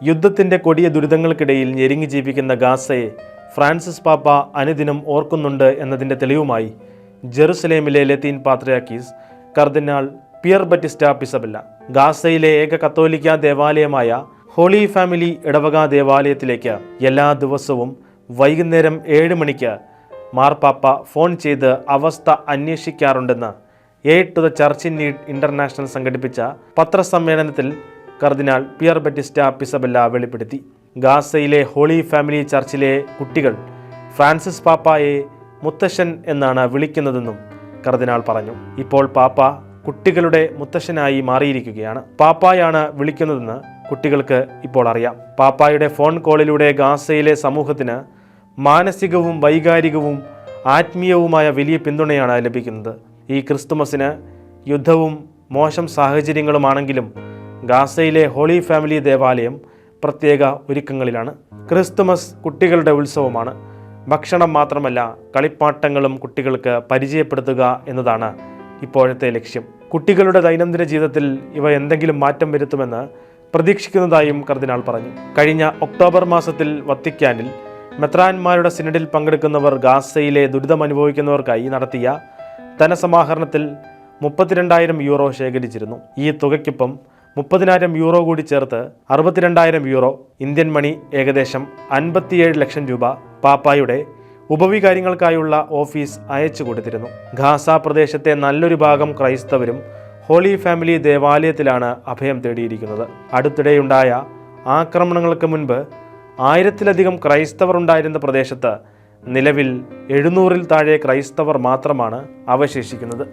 യുദ്ധത്തിൻ്റെ കൊടിയ ദുരിതങ്ങൾക്കിടയിൽ ഞെരുങ്ങി ജീവിക്കുന്ന ഗാസയെ ഫ്രാൻസിസ് പാപ്പ അനുദിനം ഓർക്കുന്നുണ്ട് എന്നതിൻ്റെ തെളിവുമായി ജെറുസലേമിലെ ലത്തീൻ പാത്രിയാർക്കീസ് കർദിനാൾ പിയർ ബറ്റിസ്റ്റ പിസബെല്ല ഗാസയിലെ ഏക കത്തോലിക്ക ദേവാലയമായ ഹോളി ഫാമിലി ഇടവക ദേവാലയത്തിലേക്ക് എല്ലാ ദിവസവും വൈകുന്നേരം 7 മണിക്ക് മാർപ്പാപ്പ ഫോൺ ചെയ്ത് അവസ്ഥ അന്വേഷിക്കാറുണ്ടെന്ന് aid to the church in need international സംഘടിപ്പിച്ച പത്രസമ്മേളനത്തിൽ കർദിനാൾ പിയർ ബറ്റിസ്റ്റ പിസബെല്ല വെളിപ്പെടുത്തി. ഗാസയിലെ ഹോളി ഫാമിലി ചർച്ചിലെ കുട്ടികൾ ഫ്രാൻസിസ് പാപ്പായെ മുത്തശ്ശൻ എന്നാണ് വിളിക്കുന്നതെന്നും കർദിനാൾ പറഞ്ഞു. ഇപ്പോൾ പാപ്പ കുട്ടികളുടെ മുത്തശ്ശനായി മാറിയിരിക്കുകയാണ്. പാപ്പായാണ് വിളിക്കുന്നതെന്ന് കുട്ടികൾക്ക് ഇപ്പോൾ അറിയാം. പാപ്പായുടെ ഫോൺ കോളിലൂടെ ഗാസയിലെ സമൂഹത്തിന് മാനസികവും വൈകാരികവും ആത്മീയവുമായ വലിയ പിന്തുണയാണ് ലഭിക്കുന്നത്. ഈ ക്രിസ്തുമസിന് യുദ്ധവും മോശം സാഹചര്യങ്ങളുമാണെങ്കിലും ഗാസയിലെ ഹോളി ഫാമിലി ദേവാലയം പ്രത്യേക ഒരുക്കങ്ങളിലാണ്. ക്രിസ്തുമസ് കുട്ടികളുടെ ഉത്സവമാണ്. ഭക്ഷണം മാത്രമല്ല, കളിപ്പാട്ടങ്ങളും കുട്ടികൾക്ക് പരിചയപ്പെടുത്തുക എന്നതാണ് ഇപ്പോഴത്തെ ലക്ഷ്യം. കുട്ടികളുടെ ദൈനംദിന ജീവിതത്തിൽ ഇവ എന്തെങ്കിലും മാറ്റം വരുത്തുമെന്ന് പ്രതീക്ഷിക്കുന്നതായും കർദിനാൾ പറഞ്ഞു. കഴിഞ്ഞ ഒക്ടോബർ മാസത്തിൽ വത്തിക്കാനിൽ മെത്രാന്മാരുടെ സിനഡിൽ പങ്കെടുക്കുന്നവർ ഗാസയിലെ ദുരിതമനുഭവിക്കുന്നവർക്കായി നടത്തിയ ധനസമാഹരണത്തിൽ 32,000 യൂറോ ശേഖരിച്ചിരുന്നു. ഈ തുകയ്ക്കൊപ്പം 30,000 യൂറോ കൂടി ചേർത്ത് 62,000 യൂറോ, ഇന്ത്യൻ മണി ഏകദേശം 57 ലക്ഷം രൂപ പാപ്പായുടെ ഉപവികാര്യങ്ങൾക്കായുള്ള ഓഫീസ് അയച്ചു കൊടുത്തിരുന്നു. ഗാസ പ്രദേശത്തെ നല്ലൊരു ഭാഗം ക്രൈസ്തവരും ഹോളി ഫാമിലി ദേവാലയത്തിലാണ് അഭയം തേടിയിരിക്കുന്നത്. അടുത്തിടെയുണ്ടായ ആക്രമണങ്ങൾക്ക് മുൻപ് 1000-ലധികം ക്രൈസ്തവർ ഉണ്ടായിരുന്ന പ്രദേശത്ത് നിലവിൽ 700-ൽ താഴെ ക്രൈസ്തവർ മാത്രമാണ് അവശേഷിക്കുന്നത്.